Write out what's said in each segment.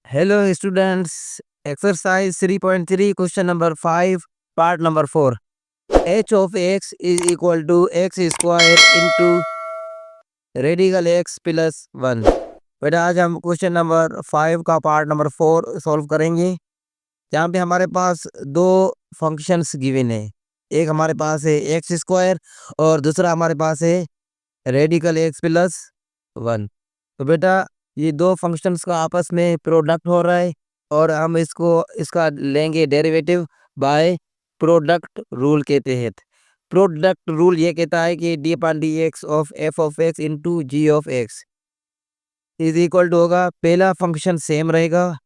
Hello students, exercise 3.3 question number 5 part number 4. H of x is equal to x square into radical x plus 1. बेटा आज हम question number 5 का part number 4 solve करेंगे, जहाँ पे हमारे पास दो फंक्शंस गिवन है। एक हमारे पास है एक्स स्क्वायर और दूसरा हमारे पास है रेडिकल एक्स प्लस 1। तो बेटा ये दो फंक्शंस का आपस में प्रोडक्ट हो रहा है और हम इसका लेंगे डेरिवेटिव बाय प्रोडक्ट रूल के तहत। प्रोडक्ट रूल ये कहता है कि d upon D x of F of x into g of x is equal to होगा, पहला फंक्शन सेम रहेगा,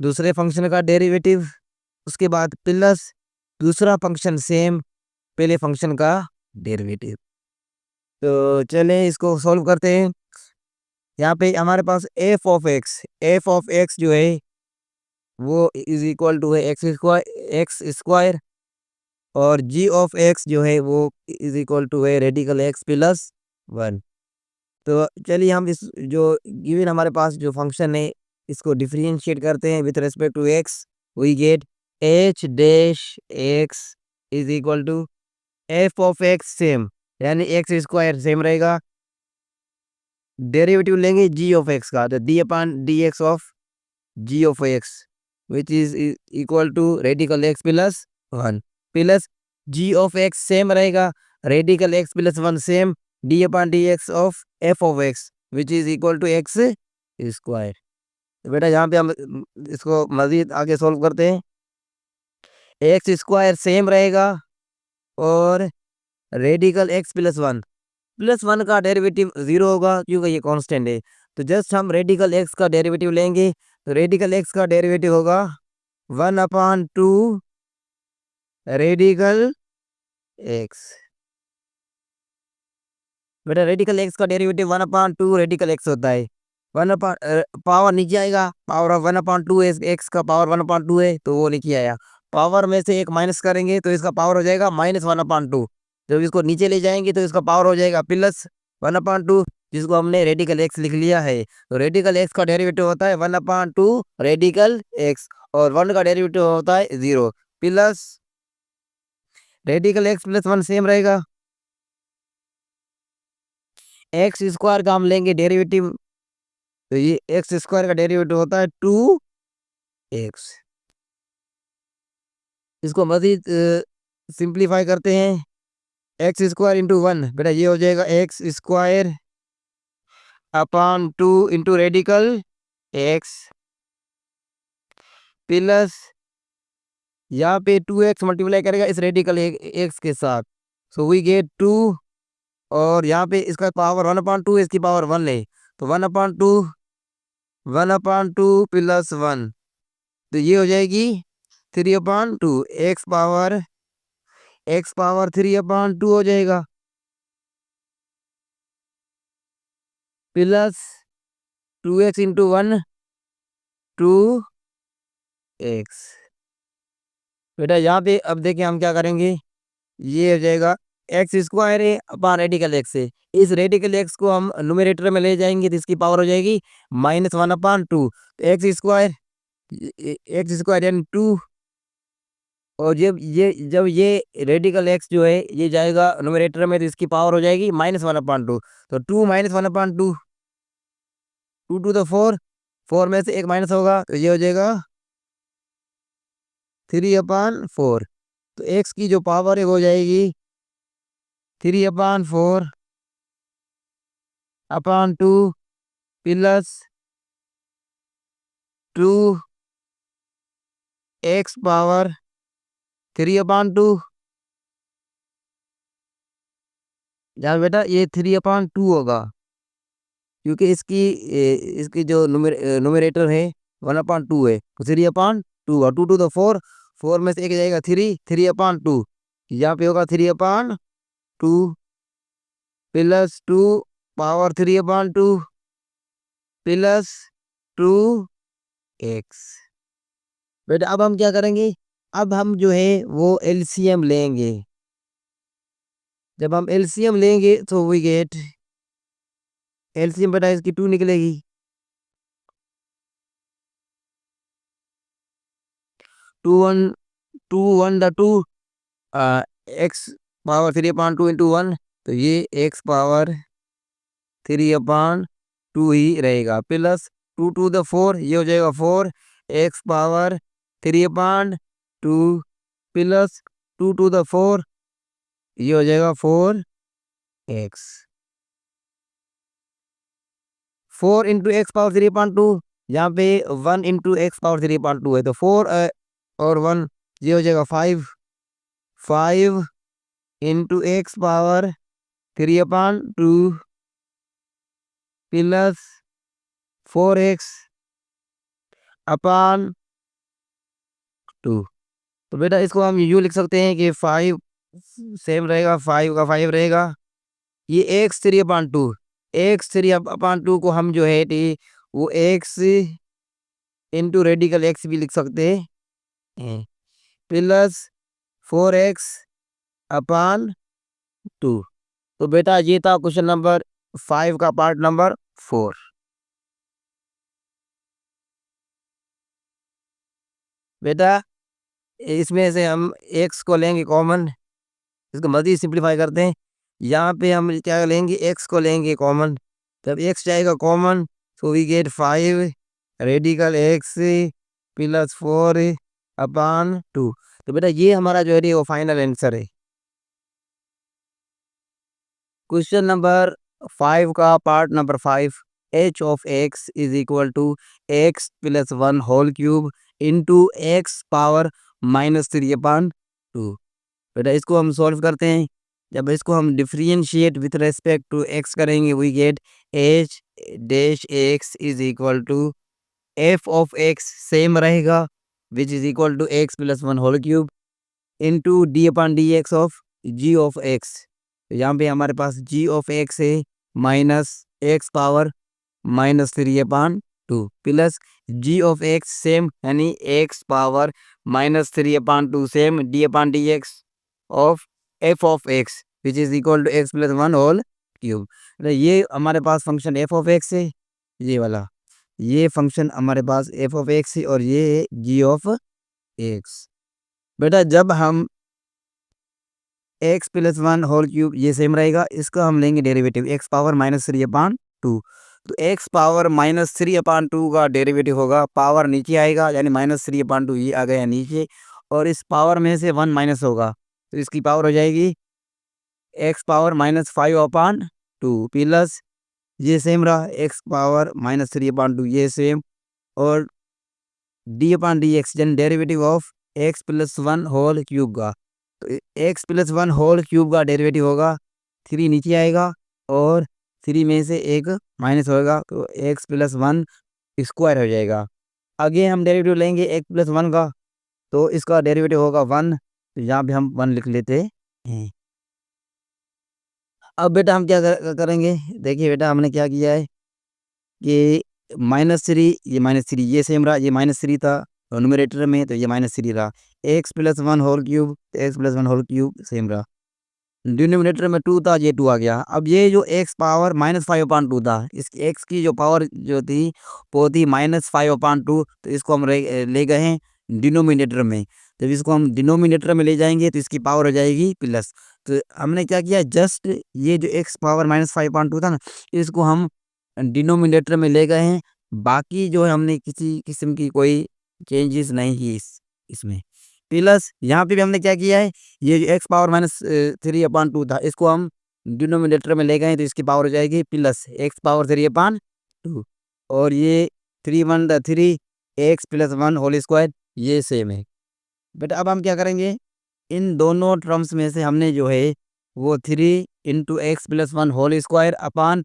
दूसरे फंक्शन का डेरिवेटिव, उसके बाद प्लस दूसरा फंक्शन सेम, पहले फंक्शन का डेरिवेटिव। तो चलें इसको सॉल्व करते हैं। यहाँ पे हमारे पास एफ ऑफ एक्स जो है वो इज इक्वल टू है एक्स स्क्वायर और जी ऑफ एक्स जो है वो इज इक्वल टू है रेडिकल एक्स प्लस 1। तो चलिए हम इस जो गिवन हमारे पास जो फंक्शन है इसको डिफरेंशिएट करते हैं with respect to X. We get H dash X is equal to F of X same, यानी एक्स स्क्वायर सेम रहेगा, डेरिवेटिव लेंगे जी ऑफ एक्स का, तो D upon D x of G of X which is equal to radical X plus 1 plus G of X same रहेगा, radical X plus 1 same, D upon D x of F of X which is equal to x square. तो बेटा यहाँ पे हम इसको मजीद आगे solve करते हैं। एक्स स्क्वायर सेम रहेगा और रेडिकल एक्स प्लस वन का डेरिवेटिव 0 होगा क्योंकि ये कांस्टेंट है। तो जस्ट हम रेडिकल एक्स का डेरिवेटिव लेंगे, तो रेडिकल एक्स का डेरिवेटिव होगा 1/2 रेडिकल एक्स। बेटा रेडिकल एक्स का डेरिवेटिव 1/2 रेडिकल एक्स होता है। पावर नीचे आएगा, पावर ऑफ 1/2 एक्स का पावर 1/2 है तो वो नीचे आया, पावर में से एक माइनस करेंगे तो इसका पावर हो जाएगा -1/2। जब इसको नीचे ले जाएंगे तो इसका पावर हो जाएगा +1/2, जिसको हमने रेडिकल एक्स लिख लिया है। तो रेडिकल एक्स का डेरिवेटिव होता है 1/2 रेडिकल एक्स और 1 का डेरिवेटिव होता है 0 plus radical X plus 1 same रहेगा, एक्स स्क्वायर का हम लेंगे डेरिवेटिव, तो ये एक्स स्क्वायर का डेरिवेटिव होता है 2x। इसको मजीद सिंप्लीफाई करते हैं, एक्स स्क्वायर इंटू 1, बेटा ये हो जाएगा x square upon 2 into radical X plus यहाँ पे 2x मल्टीप्लाई करेगा इस रेडिकल एक्स के साथ, सो वी गेट 2 और यहाँ पे इसका पावर 1/2 इसकी पावर 1 है, तो 1/2 प्लस 1, तो ये हो जाएगी 3/2, एक्स पावर 3/2 हो जाएगा प्लस 2x इंटू 1 2x। बेटा यहाँ पे अब देखिए हम क्या करेंगे, ये हो जाएगा एक्स स्क्वायर है अपॉन रेडिकल एक्स है, इस रेडिकल एक्स को हम न्यूमरेटर में ले जाएंगे तो इसकी पावर हो जाएगी -1/2, तो एक्स स्क्वायर यानी 2, और जब ये रेडिकल एक्स जो है ये जाएगा न्यूमरेटर में तो इसकी पावर हो जाएगी -1/2, तो 2 -1/2, 2 टू द 4, 4 में से एक माइनस होगा तो ये हो जाएगा 3/4। तो एक्स की जो पावर है वो हो जाएगी 3/4/2 प्लस 2x पावर 3/2। जहाँ बेटा ये 3/2 होगा क्योंकि इसकी जो न्यूमरेटर है 1/2 है, तो 3/2 और 2 टू द 4, 4 में से एक जाएगा 3/2, यहाँ पे होगा 3/2 प्लस 2 पावर 3/2 प्लस 2x। बेटा अब हम क्या करेंगे, अब हम जो है वो एलसीएम लेंगे, जब हम एलसीएम लेंगे तो वी गेट एलसीएम बेटा इसकी 2 निकलेगी, 2 एक्स पावर 3/2 इंटू 1, तो ये एक्स पावर 3/2 ही रहेगा, प्लस 2 to the 4 ये हो जाएगा 4 x power 3/2 plus 2 to the 4 ये हो जाएगा 4 एक्स। 4 into x पावर 3/2, यहाँ पे 1 into x पावर 3/2 है, तो 4 और 1 ये हो जाएगा 5। 5 into x power 3/2 plus 4x/2। तो बेटा इसको हम यूँ लिख सकते हैं कि 5 सेम रहेगा, 5 का 5 रहेगा, ये x3/2 को हम जो है वो x इंटू रेडिकल x भी लिख सकते हैं, प्लस 4x/2। तो बेटा ये था क्वेश्चन नंबर 5 का पार्ट नंबर 4। बेटा इसमें से हम x को लेंगे कॉमन, इसको मज़ीद सिंप्लीफाई करते हैं। यहाँ पे हम क्या लेंगे, x को लेंगे कॉमन, जब x जाएगा कॉमन तो we get 5 radical x plus 4/2। तो बेटा ये हमारा जो है वो फाइनल आंसर है। क्वेश्चन नंबर 5 का part number 5, h of x is equal to x plus 1 whole cube into x power -3/2। बेटा इसको हम सॉल्व करते हैं, जब इसको हम differentiate with respect to x करेंगे we get h dash x is equal to f of x same रहेगा which is equal to x plus 1 whole cube into d/dx of g of x। तो यहाँ पे हमारे पास g of x है -x/-3/2 plus g of x same यानी x power -3/2 same d/dx of f of x which is equal to x plus 1 whole cube. ये हमारे पास function f of x है, ये वाला ये फंक्शन हमारे पास f ऑफ x है और ये है g ऑफ x। बेटा जब हम x प्लस 1 होल क्यूब ये सेम रहेगा, इसका हम लेंगे डेरिवेटिव x पावर -3/2। तो x पावर -3/2 का डेरिवेटिव होगा, पावर नीचे आएगा यानी -3/2 ये आ गया नीचे, और इस पावर में से 1 माइनस होगा तो इसकी पावर हो जाएगी x पावर -5/2 प्लस ये सेम रहा x पावर -3/2 ये सेम, और d/dx यानी derivative of x plus 1 whole cube का, तो x प्लस 1 होल क्यूब का डेरिवेटिव होगा 3 नीचे आएगा और 3 में से एक माइनस होगा तो x प्लस 1 स्क्वायर हो जाएगा। आगे हम डेरिवेटिव लेंगे x प्लस 1 का, तो इसका डेरिवेटिव होगा 1, तो यहाँ पे हम 1 लिख लेते हैं। अब बेटा हम क्या करेंगे, देखिए बेटा हमने क्या किया है कि -3 ये सेम रहा, ये -3 था न्यूमरेटर में तो ये -3 रहा, x plus 1 whole cube x plus 1 whole cube same रहा, डिनोमिनेटर में 2 था ये 2 आ गया। अब ये जो x पावर -5/2 था, इस x की जो पावर जो थी वो थी -5/2, तो इसको हम ले गए हैं डिनोमिनेटर में। जब इसको हम डिनोमिनेटर में ले जाएंगे तो इसकी पावर हो जाएगी प्लस। तो हमने क्या किया, जस्ट ये जो x पावर -5/2 था ना, इसको हम डिनोमिनेटर में ले गए हैं, बाकी जो है हमने किसी किस्म की कोई चेंजेस नहीं की इसमें। प्लस यहाँ पे भी हमने क्या किया है, ये जो x पावर -3/2 था इसको हम डिनोमिनेटर में ले गए तो इसकी पावर हो जाएगी प्लस x पावर 3/2, और ये 3 x प्लस 1 होल स्क्वायर ये सेम है। बेटा अब हम क्या करेंगे, इन दोनों टर्म्स में से हमने जो है वो 3 into x plus 1 whole square upon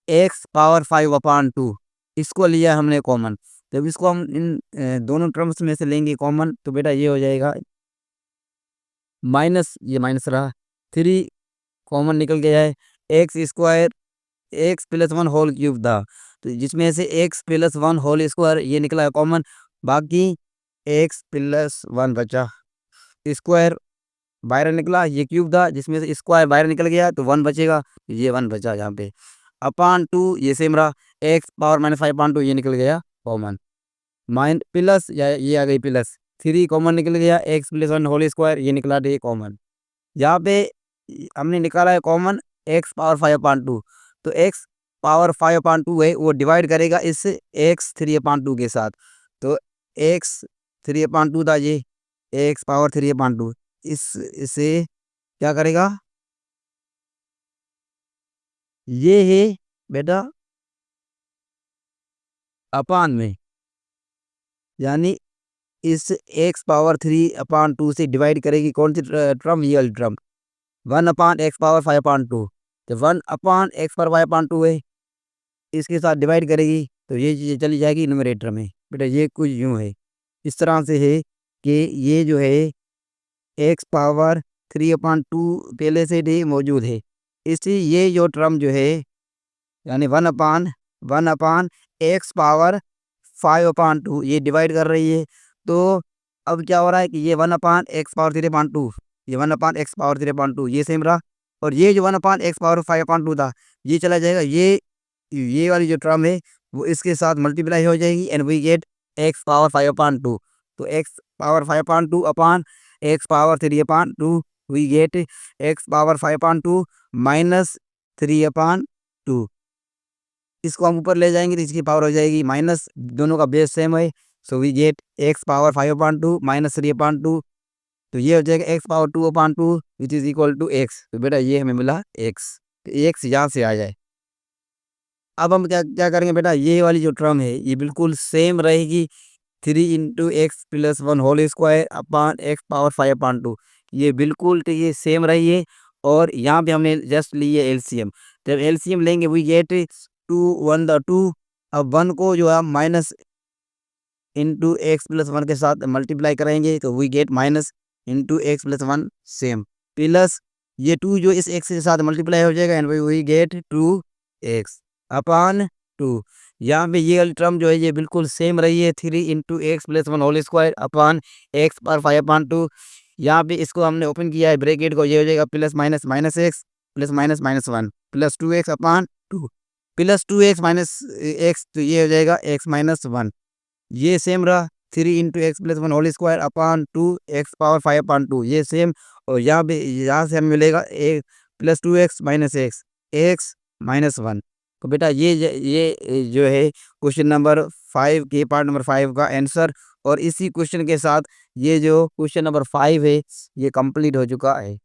x power 5/2 इसको लिया हमने कॉमन। जब इसको हम इन दोनों टर्म्स में से लेंगे कॉमन तो बेटा ये हो जाएगा माइनस, ये माइनस रहा, 3 कॉमन निकल गया है, x square x plus 1 whole cube था, तो जिसमें से एक्स प्लस 1 होल स्क्वायर ये निकला है कॉमन, बाकी एक्स प्लस 1 बचा, स्क्वायर बाहर निकला, ये क्यूब था जिसमें से स्क्वायर बाहर निकल गया तो 1 बचेगा, ये 1 बचा यहाँ पे, अपान 2 ये सेम रहा, एक्स पावर -5/2 ये निकल गया कॉमन, माइन प्लस या ये आ गई प्लस, 3 कॉमन निकल गया, x plus one whole square ये निकला डी कॉमन। यहाँ पे हमने निकाला है कॉमन एक्स पावर 5/2, तो एक्स पावर 5/2 है वो डिवाइड करेगा इस एक्स 3/2 के साथ। तो एक्स 3/2 था ये, एक्स पावर 3/2 इसे क्या करेगा, ये है बेटा अपान में, यानी इस एक्स पावर 3/2 से डिवाइड करेगी कौन सी टर्म, ये वाली टर्म 1/x पावर 5/2। जब 1/x पावर 5/2 है इसके साथ डिवाइड करेगी तो ये चीज़ें चली जाएगी न्यूमरेटर में। बेटा ये कुछ यूँ है, इस तरह से है कि ये जो है एक्स पावर 3/2 पहले से ही मौजूद है, इसलिए ये जो टर्म जो है यानी 1/1 एक्स पावर 5/2 ये डिवाइड कर रही है। तो अब क्या हो रहा है कि ये 1/x पावर 3/2, ये 1/x पावर 3/2 ये सेम रहा, और ये जो 1/x पावर 5/2 था ये चला जाएगा, ये वाली जो टर्म है वो इसके साथ मल्टीप्लाई हो जाएगी and we get x power 5/2। तो x power 5/2 upon x power 3/2 we get x power 5/2 minus 3/2। इसको हम ऊपर ले जाएंगे तो इसकी पावर हो जाएगी माइनस, दोनों का बेस सेम है, so we get x power 5/2 minus 3/2। तो ये हो जाएगा x power 2/2 which is equal to x. तो बेटा ये हमें मिला एक्स, एक्स यहाँ से आ जाए। अब हम क्या क्या करेंगे बेटा, ये वाली जो टर्म है ये बिल्कुल सेम रहेगी, 3 × x+1 whole square upon x power 5/2, ये बिल्कुल तो ये सेम रही है। और यहाँ पे हमने जस्ट ली है एलसीएम, जब एलसीएम लेंगे वी गेट 2 अब 1 को जो है माइनस इंटू x+1 के साथ मल्टीप्लाई करेंगे तो we get minus into x+1 same, plus ये 2 जो इस x के साथ मल्टीप्लाई हो जाएगा एंड वी गेट 2x अपान 2। यहाँ पे ये वाली टर्म जो है ये बिल्कुल सेम रही है, 3 × x+1 whole square upon x power 5/2। यहाँ पे इसको हमने ओपन किया है ब्रैकेट को, ये हो जाएगा plus minus minus x plus minus minus 1 plus 2x अपान 2 प्लस 2x माइनस एक्स, तो ये हो जाएगा x माइनस 1, ये सेम रहा 3 × x+1 whole square upon 2 x power 5/2 ये सेम। और यहाँ पे यहाँ से हमें मिलेगा एक plus 2x minus x minus 1। तो बेटा ये जो है क्वेश्चन नंबर 5 के पार्ट नंबर 5 का आंसर, और इसी क्वेश्चन के साथ ये जो क्वेश्चन नंबर 5 है ये कंप्लीट हो चुका है।